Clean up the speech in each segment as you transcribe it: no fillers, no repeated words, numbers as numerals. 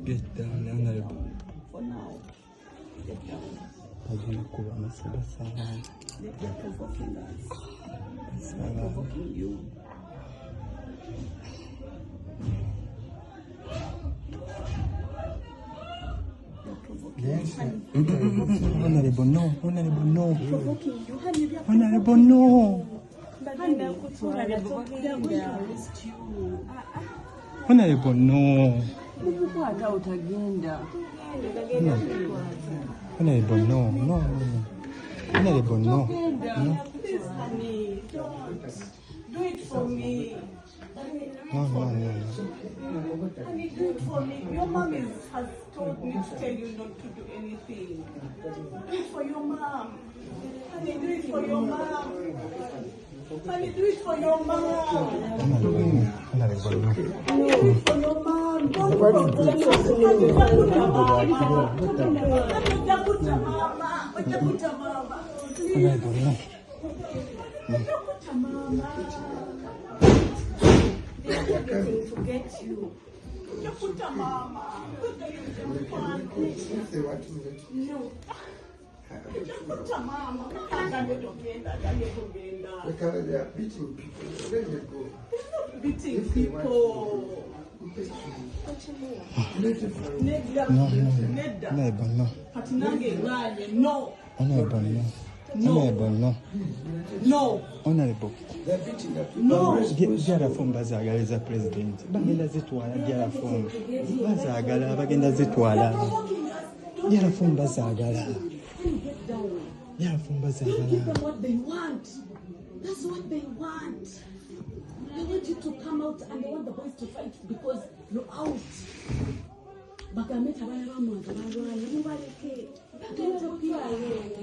Get down, honorable. For now. Get down. I don't know what Maziga said. They're provoking us. They're provoking you. Yes. Honorable, no. Honorable, no. Provoking you. Honey, they're Honorable, no. Honorable, no. Honorable, no. No. Honorable, no. No. Please, honey, don't. Do it for me. No. Honey, do it for me. Your mom has told me to tell you not to do anything. Do it for your mom. Honey, do it for your mom. Honey, do it for your mom. Honorable, no. Do it for your mom. Don't provoke forget you. Because they are beating people. Let them go. Beating people. Honorable. Jara form bazagala as a president. Bagenda zitwala jara form. Bazagala bagenda zitwala. Jara form bazagala. Jara form bazagala. Give them what they want. That's what they want. They want you to come out and they want the boys to fight because you're out.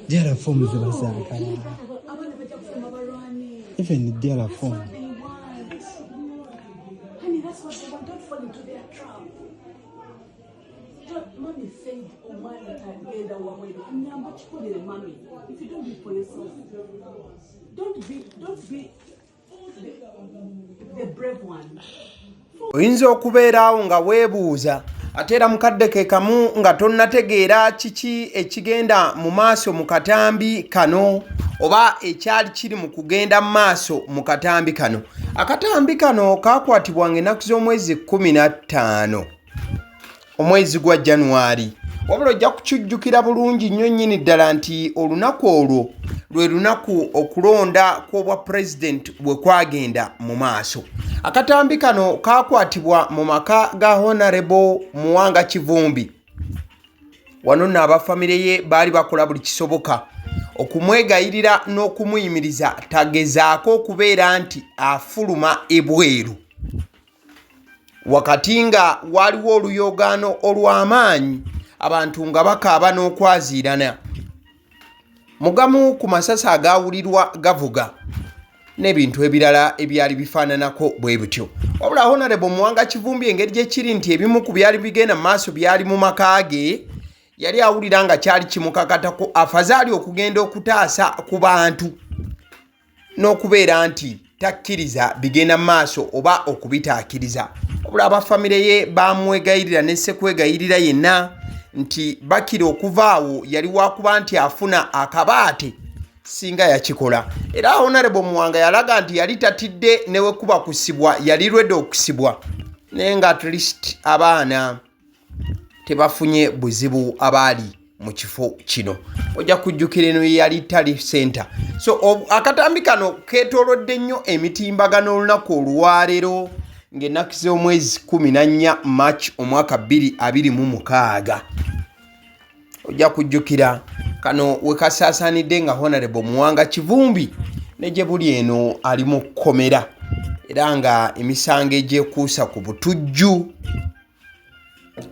Jara form bazagala. Even Jara form. Honey, that's what they want. Don't fall into their trap. Mommy said, oh, man, that I made a woman. I'm much more than mommy. If you don't do it for yourself, don't be the brave one. Oyinza okubeerawo nga weebuuza ate era mukadde ke kamu nga tonnategeera kiki ekigenda mu maaso mu katambi kano oba ekyali kiri mu kugenda mu maaso mu katambi kano. Akatambi kano kaakwatibwa ng'ennaku z'omwezi 15 omwezi gwa January. Wabula ojja kukijjukira bulungi nnyo nnyini ddala nti olunaku olwo lwe lunaku okulonda kw'obwa president bwe kwagenda mu maaso. Akatambi kano kaakwatibwa mu maka ga Honorable Muwanga Kivumbi. Wano nno abafamire ye baali bakola buli kisoboka okumwegayirira n'okumuyimiriza tagezaako okubeera nti afuluma ebweru. Wakati nga waliwo oluyogaano olw'amaanyi abantu nga bakaaba n'okwaziirana. Mugamu ku masasi agaawulirwa gavuga n'ebintu ebirala ebyali bifaananako bwe bityo. Wabula Honorable Muwanga Kivumbi engeri gye kiri nti ebimu ku byali bigenda mu maaso byali mu maka ge, yali awulira nga kyali kimukakatako afazaali okugenda okutaasa ku bantu n'okubeera nti takkiriza bigenda mu maaso oba okubitaakiriza. Wabula abafamire ye bamwegayirira ne ssekwegayirira yenna nti bakira okuvaawo yali wakuba nti afuna akabaate singa yakikola. Era Honorable Muwanga yalaga nti yali tatidde newe kuba kusibwa, yali lwedde okusibwa naye nga at least abaana tebafunye buzibu abaali mu kifo kino. Ojja kujjukira eno yali tali center. So akatambi kano keetoolodde nnyo emitimbagano olunaku olwaleero ng'ennaku z'omwezi 14 March omwaka 2026. Ojja kujjukira kano we kasaasaanidde nga Honorable Muwanga Kivumbi ne gye buli eno ali mu kkomera era nga emisango egyekuusa ku butujju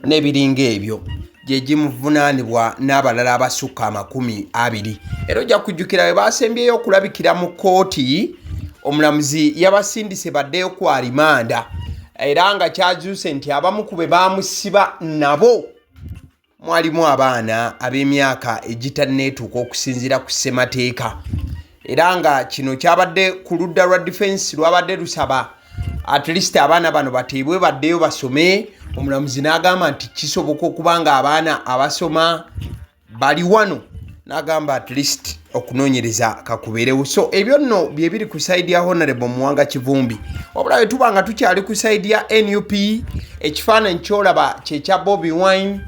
n'ebiringa ebyo gye gimuvunaanibwa n'abalala abasukka 20. Era ojja kujjukira we baasembyeyo okulabikira mu kkooti omulamuzi yabasindise baddeyo ku alimanda era nga kyazuuse nti abamu ku be baamusiba nabo mwalimu abaana ab'emyaka egitanneetuuka okusinziira ku ssemateeka. Era nga kino kyabadde ku ludda lwa defense lwabadde lusaba at least abaana bano bateebwe baddeyo basome. Omulamuzi n'agamba nti kisoboka okuba nga abaana abasoma bali wano, n'agamba at least okunoonyereza kakubeerewo. So ebyo nno bye biri ku side ya Honorable Muwanga Kivumbi. Wabula bwe tuba nga tukyali ku side ya NUP, ekifaananyi ky'olaba kye kya Bobi Wine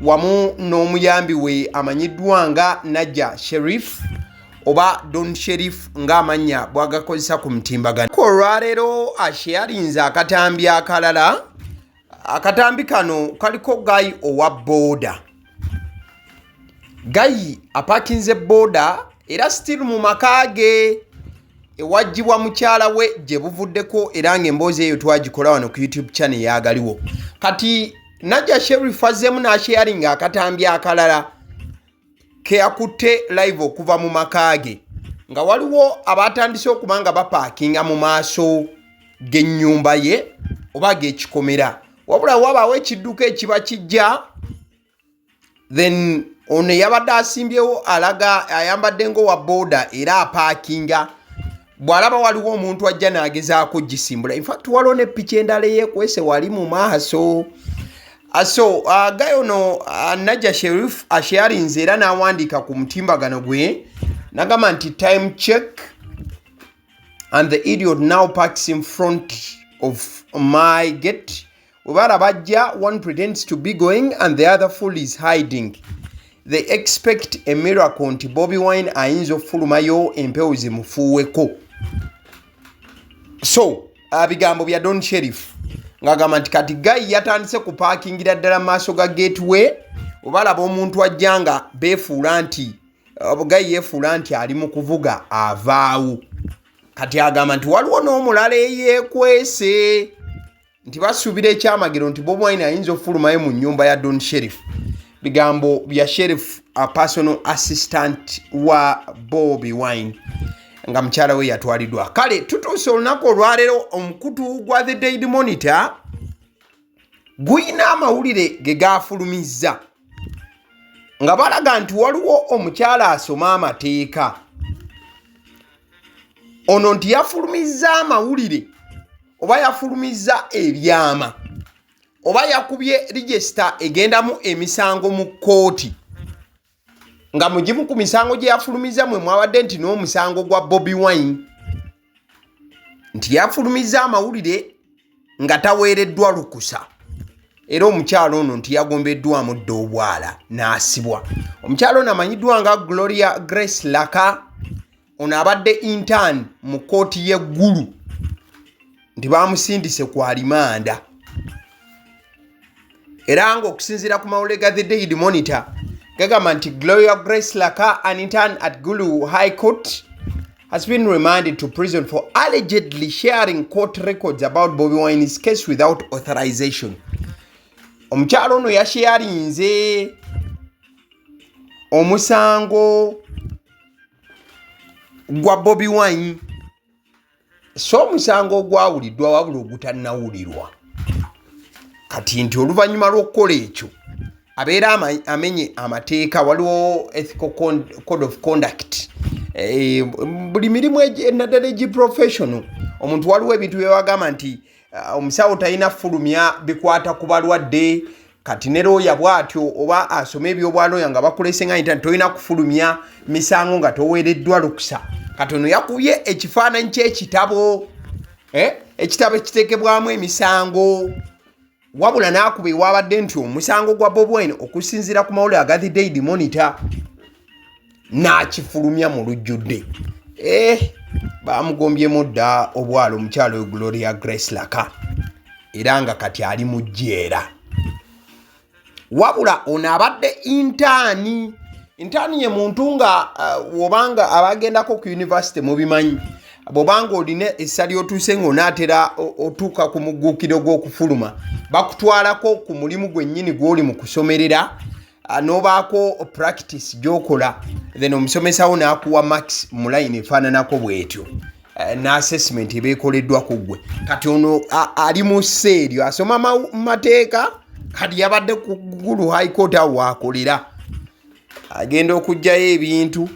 wamu n'omuyambi we amanyiddwa nga Najja Sheriff oba Don Sheriff ng'amannya bw'agakozesa ku mutimbagano. Olwaleero asheyalinze akatambi akalala. Akatambi kano kaliko Guy owa boda. Guy apakinze boda era still mu makage ewajjibwa mukyala we gye buvuddeko era ng'emboozi eyo twagikola wano ku YouTube channel ya AGALIWO. Kati Najja Sheriff azzeemu n'asheyalinga akatambi akalala ke yakutte live okuva mu makage nga waliwo abatandise okuba nga bapaakinga mu maaso g'ennyumba ye oba g'ekikomera. Wabula wabaawo ekidduka ekiba kijja, then ono yabadde asimbyewo alaga ayambadde ng'owa boda era apaakinga. Bw'alaba waliwo omuntu ajja n'agezaako gisimbula. In fact waliwo ne piki endala eyeekwese wali mu maaso. So Guy ono Najja Sheriff asheyalinze era n'awandiika ku mutimbagano gwe n'agamba nti time check and the idiot now parks in front of my gate. Ubara bajja, one pretends to be going and the other fool is hiding. They expect a miracle nti Bobi Wine ayinza okufulumayo empewo zimufuuweko. So bigambo bya Don Sheriff ng'agamba nti kati Guy yatandise kupaakingira ddala mu maaso ga gateway. Obalaba omuntu ajja nga beefuula nti Guy yeefuula nti ali mu kuvuga avaawo. Kati agamba nti waliwo n'omulala eyeekwese nti basuubira ekyamagero nti Bobi Wine ayinza okufulumayo mu nnyumba ya Don Sheriff. Bigambo bya Sheriff, a personal assistant wa Bobi Wine nga mukyala we yatwaliddwa. Kale tutuuse olunaku olwaleero omukutu gwa The Daily Monitor guyina amawulire ge gaafulumizza nga balaga nti waliwo omukyala asoma amateeka. Ono nti yafulumizza amawulire oba yafulumizza ebyama oba yakubye register egendamu emisango mu kooti nga mugimu ku misango gye yafulumizza mwe mwabadde nti n'omusango gwa Bobi Wine nti yafulumizza amawulire nga taweereddwa lukusa era omukyalo ono nti yagombeddwamu dda obwala n'asibwa. Omukyalo ono amanyiddwa nga Gloria Grace Laka. Ono abadde intern mu kooti y'eggulu nti bamusindise ku alimanda. Era ng'okusinziira ku mawulire ga The Daily Monitor gagamba nti Gloria Grace Laka, an intern at Gulu High Court, has been remanded to prison for allegedly sharing court records about Bobi Wine's case without authorization. Omukyalo ono yasharinze omusango gwa Bobi Wine. So omusango gwawuliddwa wabula ogutannawulirwa. Kati nti oluvannyuma lw'okukola ekyo abeera amenye amateeka. Waliwo ethical code of conduct. Buli mirimu naddala egiprofessional omuntu waliwo ebintu bye bagamba nti omusawo talina fulumya bikwata ku balwadde. Kati ne looya bw'atyo oba asoma ebyobwalooya nga bakulese nga nti tolina kufulumya misango nga toweereddwa lukusa. Kati ono yakubye ekifaananyi ky'ekitabo, ekitabo ekiteekebwamu emisango, wabula n'akuba ewaabadde nti omusango gwa Bobi Wine okusinziira ku mawulire aga The Daily Monitor n'akifulumya mu lujjudde. Bamugombyemu dda obwala omukyalo we Gloria Grace Laka era nga kati ali mu jjeera. Wabula ono abadde intaani. Intaani ye muntu nga wobanga abagendako ku university mubimanyi. Bobanga oline essa ly'otuuse ng'onaatera otuuka ku mugguukiro gw'okufuluma bakutwalako ku mulimu gwennyini gw'oli mu kusomerera n'obaako practice gy'okola, then omusomesawo n'akuwa max mu line efaananako bw'etyo n'assessment ebeekoleddwa ku ggwe. Kati ono ali mu sseeryo asoma mateeka. Kati yabadde ku Gulu High Court awo waakolera agenda okuggyayo ebintu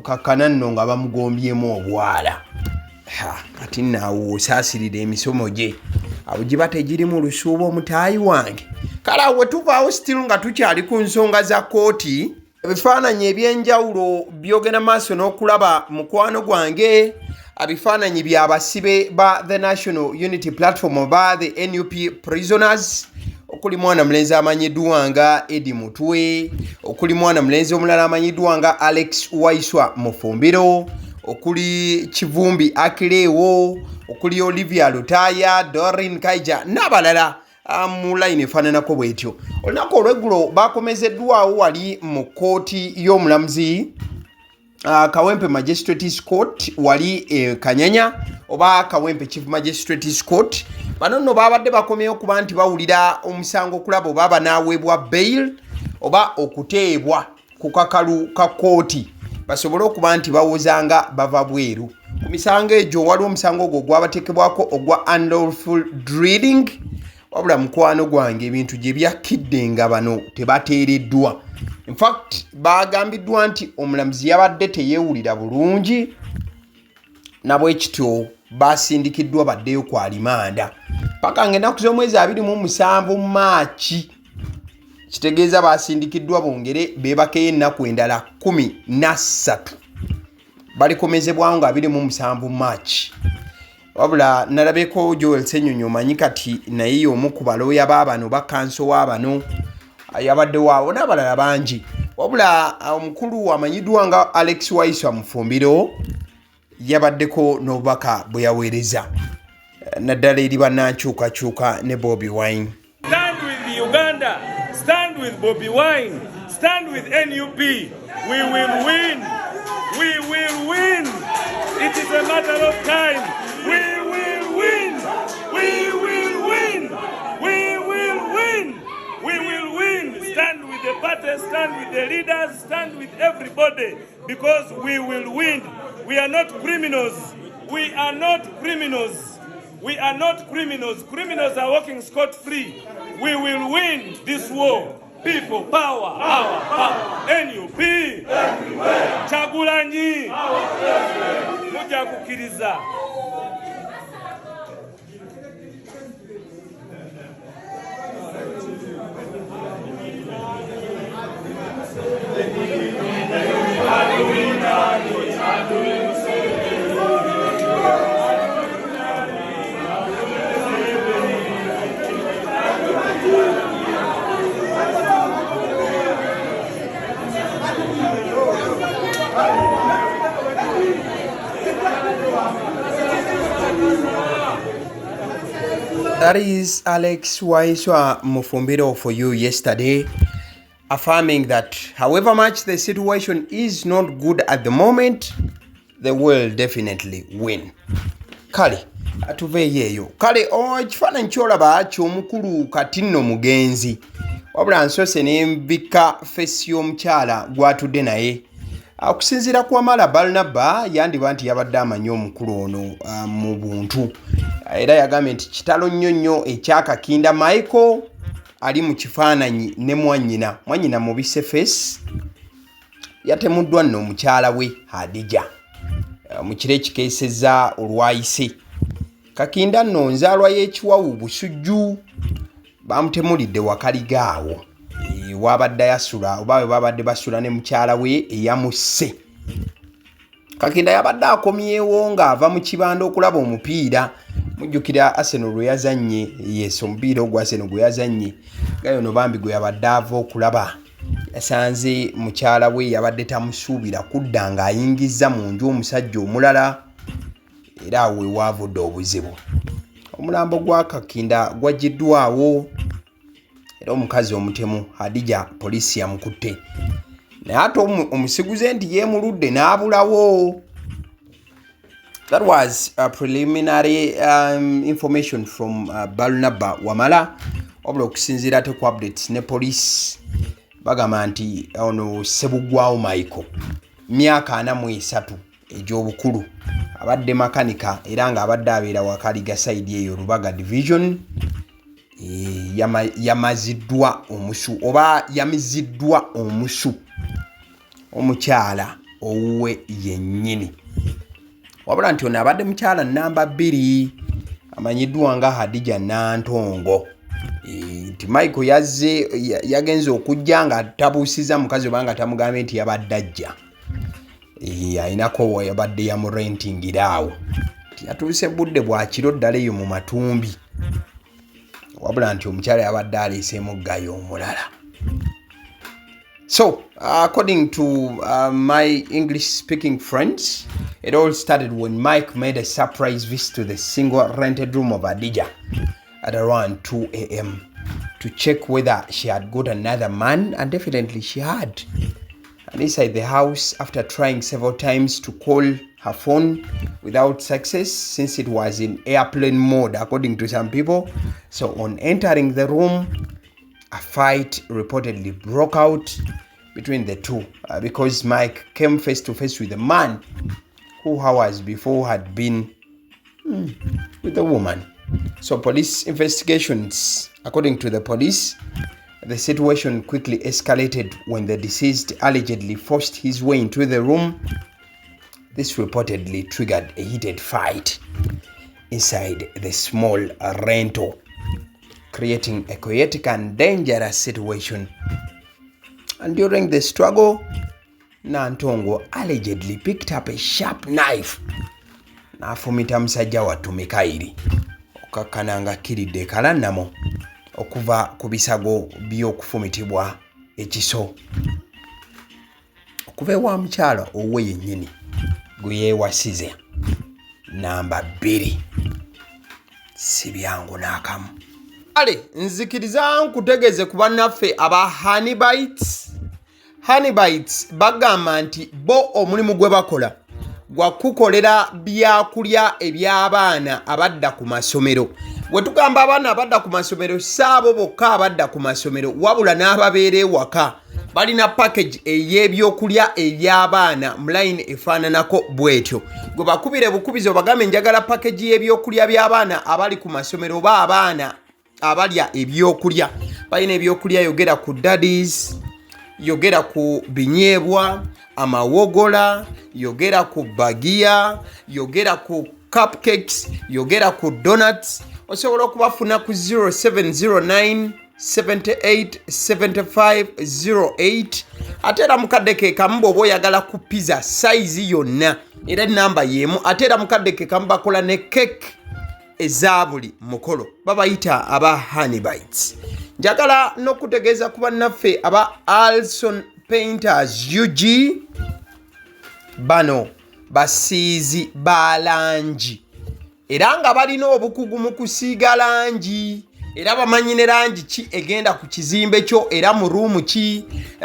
kakkana nno nga bamugombyemu obwala. kati naawo osaasirira emisomo gye awo giba tegirimu lusuuba omutaayi wange. Kale awo tuvaawo still nga tukyali ku nsonga za kooti. Ebifaananyi ebyenjawulo byogenda maaso n'okulaba mukwano gwange. Ebifaananyi by'abasibe ba the National Unity Platform oba the NUP prisoners, okuli mwana mulenzi amanyiddwa nga Edi Mutwe, okuli mwana mulenzi omulala amanyiddwa nga Alex Waiswa Mufumbiro, okuli Kivumbi AGALIWO, okuli Olivia Lutaya, Doreen Kaija n'abalala mu line efaananako bwetyo. Olunaku olweggulo bakomezeddwawo wali mu kkooti y'omulamuzi Kawempe Magistrates Court wali Kanyanya oba Kawempe Chief Magistrates Court. Bano nno babadde bakomyewo kuba nti bawulira omusango okulaba oba banaaweebwa bail oba okuteebwa ku kakalu ka kooti basobole okuba nti bawozanga bava bweru. Ku misango egyo waliwo omusango ogwo gwabateekebwako ogwa unlawful drilling. Wabula mukwano gwange ebintu gye byakkidde nga bano tebateereddwa. In fact bagambiddwa nti omulamuzi yabadde teyeewulira bulungi nabwekityo basindikiddwa baddeyo ku alimanda paka ng'ennaku z'omwezi 27 Maachi. Kitegeeza basindikiddwa bongere beebakeyo ennaku endala 13 balikomezebwawo nga 27 Maachi. Wabula nalabeko Joel Ssenyonyi omanyi kati naye y'omu ku balooya baabano bakanso waabano yabadde waawo n'abalala bangi. Wabula omukulu amanyiddwa nga Alex Waiswa Mufumbiro yabaddeko n'obubaka bwe yaweereza naddala eri bannankyukakyuka ne Bobi Wine. Stand with Uganda, stand with Bobi Wine, stand with NUP. We will win. We will win. It is a matter of time. We will win. We will win. We will win. We will win. Stand with the party, stand with the leaders, stand with everybody because we will win. We are not criminals. We are not criminals. We are not criminals. Criminals are walking scot-free. We will win this war. People, power, our power. NUP, Chagulanyi, Muja kukiriza. That is Alex Waiswa Mufumbiro for you yesterday, affirming that however much the situation is not good at the moment, they will definitely win. Kale atuveeyo eyo. Kale ekifaananyi kyolaba ky'omukulu kati nno mugenzi wabula nsose n'embika fesi y'omukyala gwatudde naye. Okusinziira ku Amala Barnaba yandiba nti yabadde amanyi omukulu ono mu buntu era yagambye nti kitalo nnyo nnyo ekyakakinda Michael ali mu kifaananyi ne mwannyina mubise fesi yatemuddwa nno omukyala we Hadija mu kiro ekikeesezza olwayise. Kakinda nno nzaalwa y'ekiwawu Busujju bamutemulidde Wakaligaawo wabadde yasula oba we babadde basula ne mukyala we eyamusse. Kakinda yabadde akomyewo ng'ava mu kibanda okulaba omupiira. Mujjukira Arsenal lwe yazannye yeso omupiira ogwa Arsenal gwe yazannye gayo no bambi gwe yabadde ava okulaba. Yasanze mukyala we yabadde tamusuubira kudda ng'ayingizza mu nju omusajja omulala era awo waavudde obuzibu. Omulambo gwa Kakinda gwaggiddwawo era omukazi omutemu Hadija poliisi yamukutte. Naye ate omusiguze nti yeemuludde n'abulawo. That was preliminary information from Barnaba Wamala. Wabula okusinziira ate ku updates ne poliisi bagamba nti ono Sebugwawo Michael myaka 43 egy'obukulu abadde makanika era nga abadde abeera Wakaliga side eyo Rubaga division. Yamaziddwa omusu oba yamiziddwa omusu omukyala owuwe yennyini. wabula nti ono abadde mukyala namba 2 amanyiddwa nga Hadija Nantongo. Nti Michael yagenze okujja nga tabuusiza mukazi obanga tamugambye nti yabadde ajja. Ayinako wa yabadde yamurentingiraawo. Yatuuse budde bwakiro ddala eyo mu Matumbi. Wabula nti omukyala yabadde aleeseemu ggayo omulala. So, according to my English-speaking friends, it all started when Mike made a surprise visit to the single rented room of Hadija at around 2 a.m. to check whether she had got another man, and definitely she had. And inside the house, after trying several times to call her phone without success, since it was in airplane mode, according to some people. So on entering the room, a fight reportedly broke out between the two because Mike came face to face with a man who hours before had been with a woman. So police investigations, according to the police, the situation quickly escalated when the deceased allegedly forced his way into the room. This reportedly triggered a heated fight inside the small rental, creating a chaotic and dangerous situation. And during the struggle, Nantongo allegedly picked up a sharp knife n'afumita musajja wattu Mikairi okakkana nga kiridde kalannamo okuva ku bisago by'okufumitibwa ekiso okuva ewa mukyala owe yennyini gwe yeewasize namba 2. Si byangu n'akamu. Ale nzikiriza nkutegeze ku bannaffe aba Honeybites bagamba nti bo omulimu gwe bakola gwa kukolera byakulya eby'abaana abadda ku masomero. Bwe tugamba abaana abadda ku masomero saabo bokka abadda ku masomero wabula n'ababeera ewaka balina package ey'ebyokulya eby'abaana mu line efaananako bwetyo. Gwe bakubire bukubizo bagambe njagala package y'ebyokulya by'abaana abali ku masomero ba abaana abalya ebyokulya. Balina ebyokulya yogera ku daddies, yogera ku binyeebwa, amawogola, yogera ku bagia, yogera ku cupcakes, yogera ku donuts. Osobola okubafuna ku 0709 787508. Ate era mukadde ke kamu bw'oba oyagala ku pizza size yonna era namba y'emu. Ate era mukadde ke kamu bakola ne cake eza buli mukolo, babayita aba Honeybites. Njagala n'okutegeeza ku bannaffe aba Alson Painters UG, bano basiizi ba langi era nga balina obukugu mu kusiiga langi era bamanyi ne langi ki egenda ku kizimbe kyo era mu ruumu ki.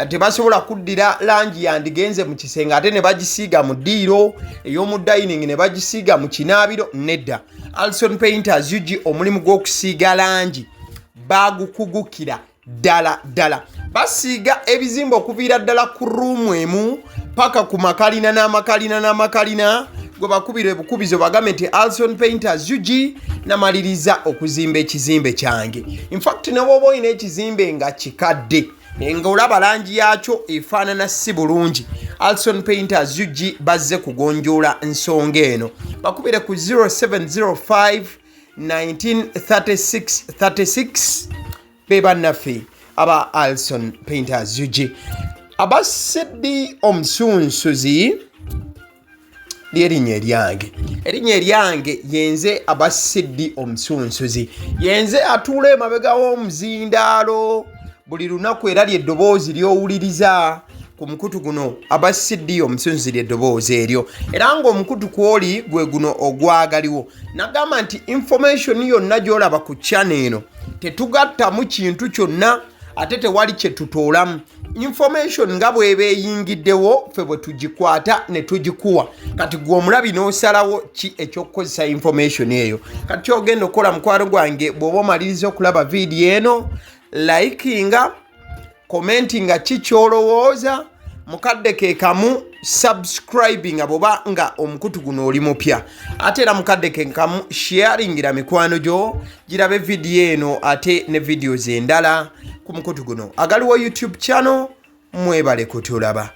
Tebasobola kuddira langi yandigenze mu kisenge ate ne bagisiiga mu ddiiro ey'omu dining ne bagisiiga mu kinaabiro. Nedda, Alson Painters UG omulimu gw'okusiiga langi bagukugukira ddala. Basiiga ebizimbe okuviira ddala ku ruumu emu paka ku makalina n'amakalina. Gwe bakubira bukubizo bagambe nti Alson Painters UG namaliriza okuzimba ekizimbe kyange. In fact ne bw'oba olina ekizimbe nga kikadde nga olaba langi yaakyo efaanana si bulungi, Alson Painters UG bazze kugonjoola nsonga eno. Bakubire ku 0705 193636 be bannaffe aba Alson Painters UG. Aba Sedi Omusunsuzi ly'erinnya eryange yenze aba Sedi Omusunsuzi. Yenze atuula emabega w'omuzindaalo buli lunaku era ly'eddoboozi ly'owuliriza ku mukutu guno aba Sedi Omusunsuzi ly'eddoboozi eryo era ng'omukutu kwoli gwe guno ogwagaliwo. Nagamba nti information yonna gy'olaba ku channel eno tetugattamu kintu kyonna ate tewali kye tutoolamu. Information nga bw'eba eyingiddewo ffe bwe tugikwata ne tugikuwa. Kati gwe omulabi n'osalawo ki eky'okukozesa information eyo. Kati ky'ogenda okukola mukwano gwange bw'oba omaliriza okulaba vidiyo eno, likinga, commentinga ki ky'olowooza, mukadde ke kamu subscribinga bw'oba nga omukutu guno oli mupya. Ate era mukadde ke kamu sharingira mikwano gyo girabe vidiyo eno ate ne videos endala ku mukutu guno. Agaliwo YouTube channel, mwebale kutulaba.